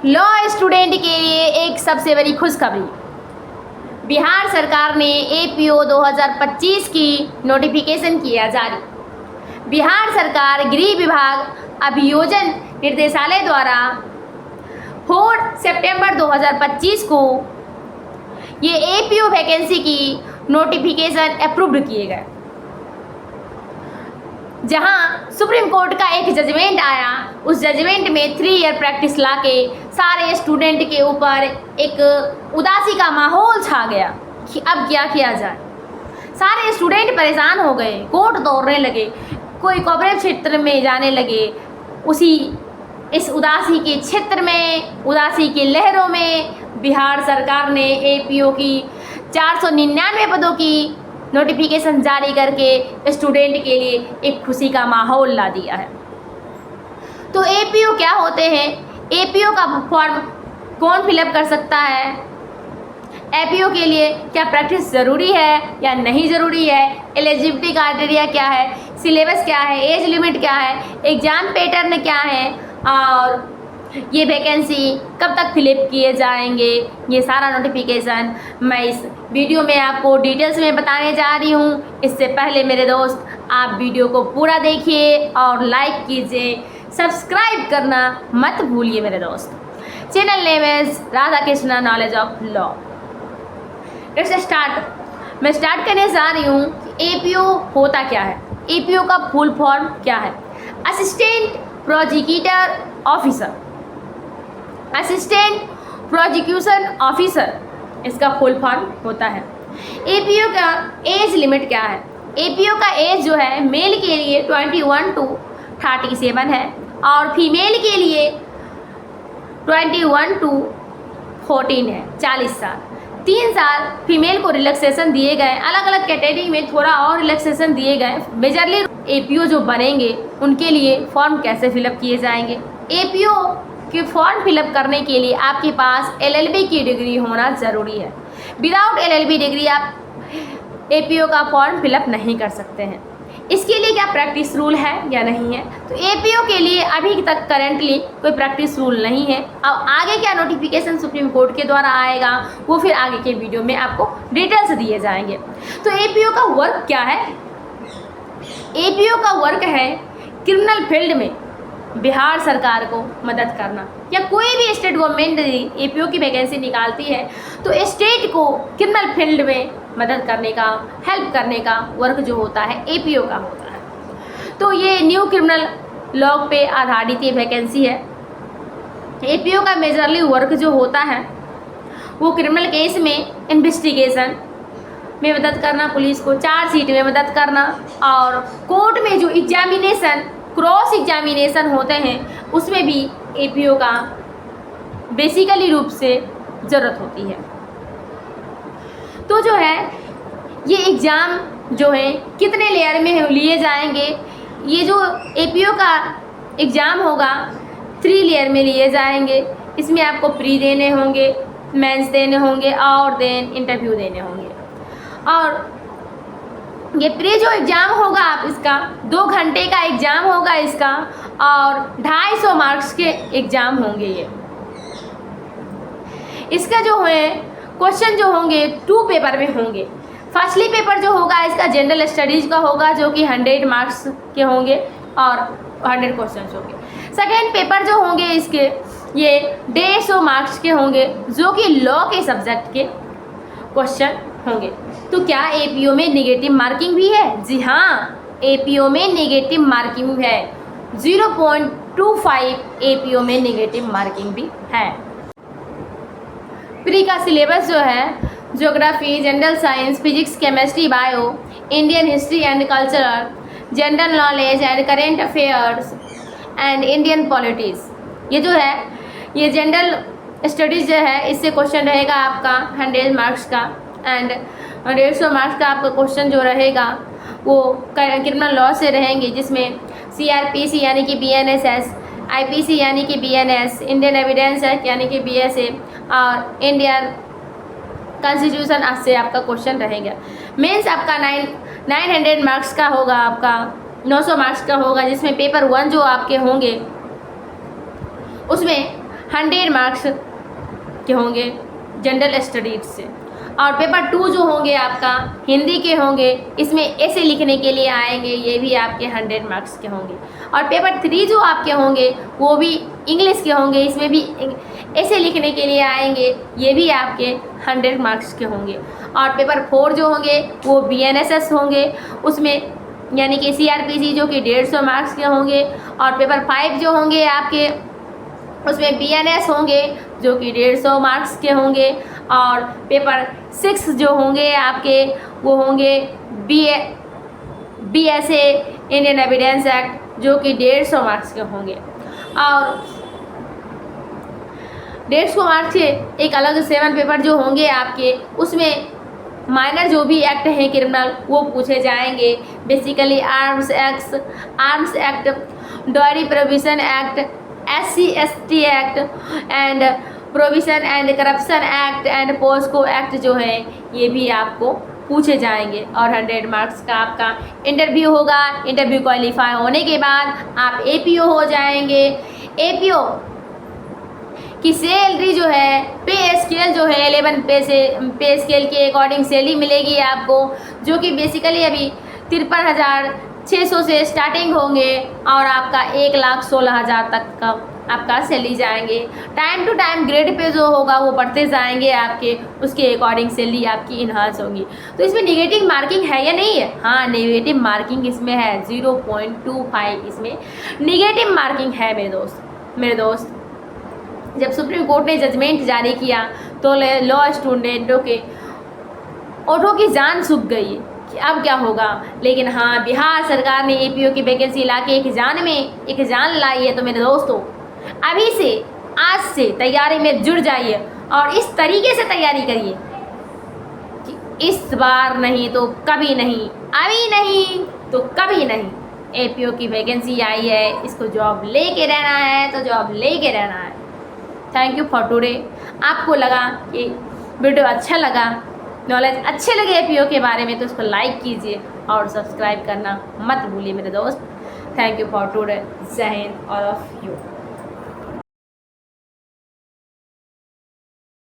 Law student के लिए एक सबसे बड़ी खुशखबरी। बिहार सरकार ने एपीओ 2025 की नोटिफिकेशन किया जारी। बिहार सरकार गृह विभाग अभियोजन निर्देशालय द्वारा 4 सितंबर 2025 को ये एपीओ वैकेंसी की नोटिफिकेशन अप्रूव्ड किए गए, जहां सुप्रीम कोर्ट का एक जजमेंट आया। उस जजमेंट में 3 ईयर प्रैक्टिस लाके सारे स्टूडेंट के ऊपर एक उदासी का माहौल छा गया कि अब क्या किया जाए। सारे स्टूडेंट परेशान हो गए, कोर्ट दौड़ने लगे, कोई कॉर्पोरेट क्षेत्र में जाने लगे। इस उदासी के क्षेत्र में, उदासी की लहरों में बिहार सरकार ने एपीओ की 499 पदों की नोटिफिकेशन जारी करके स्टूडेंट के लिए एक खुशी का माहौल ला दिया है। तो एपीओ क्या होते हैं? एपीओ का फॉर्म कौन फिलअप कर सकता है? एपीओ के लिए क्या प्रैक्टिस ज़रूरी है या नहीं ज़रूरी है? एलिजिबिलिटी क्राइटेरिया क्या है? सिलेबस क्या है? एज लिमिट क्या है? एग्ज़ाम पैटर्न क्या है? और ये वैकेंसी कब तक फिलअप किए जाएंगे? ये सारा नोटिफिकेशन मैं इस वीडियो में आपको डिटेल्स में बताने जा रही हूँ। इससे पहले मेरे दोस्त, आप वीडियो को पूरा देखिए और लाइक कीजिए, सब्सक्राइब करना मत भूलिए मेरे दोस्त। Channel name is Radha Krishna knowledge of law. Let's start. मैं स्टार्ट करने जा रही हूँ कि एपीओ होता क्या है, एपीओ का फुल फॉर्म क्या है। Assistant prosecutor officer, assistant prosecution officer इसका फुल फॉर्म होता है। एपीओ का एज लिमिट क्या है? एपीओ का एज जो है मेल के लिए 21 to 37 है और फीमेल के लिए 21 to 14 है, 40 साल। 3 साल फीमेल को रिलैक्सेशन दिए गए, अलग अलग कैटेगरी में थोड़ा और रिलैक्सेशन दिए गए। मेजरली एपीओ जो बनेंगे उनके लिए फॉर्म कैसे फिलअप किए जाएंगे? एपीओ कि फॉर्म फिलअप करने के लिए आपके पास एलएलबी की डिग्री होना ज़रूरी है। विदाउट एलएलबी डिग्री आप एपीओ का फॉर्म फिलअप नहीं कर सकते हैं। इसके लिए क्या प्रैक्टिस रूल है या नहीं है? तो एपीओ के लिए अभी तक करंटली कोई प्रैक्टिस रूल नहीं है। अब आगे क्या नोटिफिकेशन सुप्रीम कोर्ट के द्वारा आएगा वो फिर आगे के वीडियो में आपको डिटेल्स दिए जाएंगे। तो एपीओ का वर्क क्या है? एपीओ का वर्क है क्रिमिनल फील्ड में बिहार सरकार को मदद करना, या कोई भी स्टेट गवर्नमेंट एपीओ की वैकेंसी निकालती है तो स्टेट को क्रिमिनल फील्ड में मदद करने का, हेल्प करने का वर्क जो होता है एपीओ का होता है। तो ये न्यू क्रिमिनल लॉ पे आधारित ये वैकेंसी है। एपीओ का मेजरली वर्क जो होता है वो क्रिमिनल केस में इन्वेस्टिगेशन में मदद करना, पुलिस को चार्जशीट में मदद करना, और कोर्ट में जो एग्जामिनेशन, क्रॉस एग्जामिनेशन होते हैं उसमें भी एपीओ का बेसिकली रूप से ज़रूरत होती है। तो जो है ये एग्ज़ाम जो है कितने लेयर में लिए जाएंगे? ये जो एपीओ का एग्ज़ाम होगा 3 लेयर में लिए जाएंगे। इसमें आपको प्री देने होंगे, मेंस देने होंगे और देन इंटरव्यू देने होंगे। और ये प्री जो एग्ज़ाम होगा आप इसका 2 घंटे का एग्ज़ाम होगा इसका, और 250 मार्क्स के एग्ज़ाम होंगे। ये इसका जो है क्वेश्चन जो होंगे 2 पेपर में होंगे। फर्स्टली पेपर जो होगा इसका जनरल स्टडीज़ का होगा जो कि 100 मार्क्स के होंगे और 100 क्वेश्चन होंगे। सेकेंड पेपर जो होंगे इसके ये 150 मार्क्स के होंगे जो कि लॉ के सब्जेक्ट के क्वेश्चन होंगे। तो क्या एपीओ में नेगेटिव मार्किंग भी है? जी हाँ, एपीओ में नेगेटिव मार्किंग है। 0.25 एपीओ में नेगेटिव मार्किंग भी है। प्री का सिलेबस जो है geography, general science, physics, chemistry, bio, Indian history and culture, general knowledge and current affairs and Indian politics. ये जो है ये जनरल स्टडीज़ जो है इससे क्वेश्चन रहेगा आपका 100 मार्क्स का, एंड 150 मार्क्स का आपका क्वेश्चन जो रहेगा वो क्रिमिनल लॉ से रहेंगे, जिसमें सीआरपीसी यानी कि बीएनएसएस, आईपीसी यानी कि बीएनएस, इंडियन एविडेंस एक्ट यानी कि बीएसए और इंडियन कॉन्स्टिट्यूशन से आपका क्वेश्चन रहेगा। मेंस आपका 900 मार्क्स का होगा, आपका 900 मार्क्स का होगा, जिसमें पेपर 1 जो आपके होंगे उसमें 100 मार्क्स के होंगे जनरल स्टडीज से। और पेपर 2 जो होंगे आपका हिंदी के होंगे, इसमें ऐसे लिखने के लिए आएंगे, ये भी आपके 100 मार्क्स के होंगे। और पेपर 3 जो आपके होंगे वो भी इंग्लिश के होंगे, इसमें भी ऐसे लिखने के लिए आएंगे, ये भी आपके 100 मार्क्स के होंगे। और पेपर 4 जो होंगे वो BNSS होंगे, उसमें यानी कि CRPC जो कि 150 मार्क्स के होंगे। और पेपर 5 जो होंगे आपके उसमें BNS होंगे जो कि 150 मार्क्स के होंगे। और पेपर 6 जो होंगे आपके वो होंगे BSA इंडियन एविडेंस एक्ट जो कि 150 मार्क्स के होंगे। और 150 मार्क्स के एक अलग 7 पेपर जो होंगे आपके, उसमें माइनर जो भी एक्ट हैं क्रिमिनल वो पूछे जाएंगे। Basically arms act, dowry prohibition act, SC/ST act and provision and corruption act and POCSO act जो है ये भी आपको पूछे जाएंगे। और 100 मार्क्स का आपका इंटरव्यू होगा। इंटरव्यू क्वालिफाई होने के बाद आप APO हो जाएंगे। APO की सैलरी जो है पे स्केल जो है 11 पे स्केल के अकॉर्डिंग सैलरी मिलेगी आपको, जो कि बेसिकली अभी 53,600 से स्टार्टिंग होंगे और आपका 1,16,000 तक का आपका सैलरी जाएंगे। Time to time grade pay जो होगा वो बढ़ते जाएंगे आपके, उसके अकॉर्डिंग सैलरी आपकी इन्हांस होगी। तो इसमें नेगेटिव मार्किंग है या नहीं है? हाँ, नेगेटिव मार्किंग इसमें है, 0.25 इसमें नेगेटिव मार्किंग है मेरे दोस्त। जब सुप्रीम कोर्ट ने जजमेंट जारी किया तो लॉ स्टूडेंटों के ओठों की जान सूख गई कि अब क्या होगा। लेकिन हाँ, बिहार सरकार ने APO की वैकेंसी ला के एक जान लाई है। तो मेरे दोस्तों अभी से आज से तैयारी में जुड़ जाइए और इस तरीके से तैयारी करिए कि इस बार नहीं तो कभी नहीं, अभी नहीं तो कभी नहीं, APO की वैकेंसी आई है, इसको जॉब लेके रहना है तो जॉब लेके रहना है। Thank you for today. आपको लगा कि वीडियो अच्छा लगा, नॉलेज अच्छे लगे APO के बारे में तो इसको लाइक कीजिए और सब्सक्राइब करना मत भूलिए मेरे दोस्त। Thank you for today. जय हिंद ऑल ऑफ यू।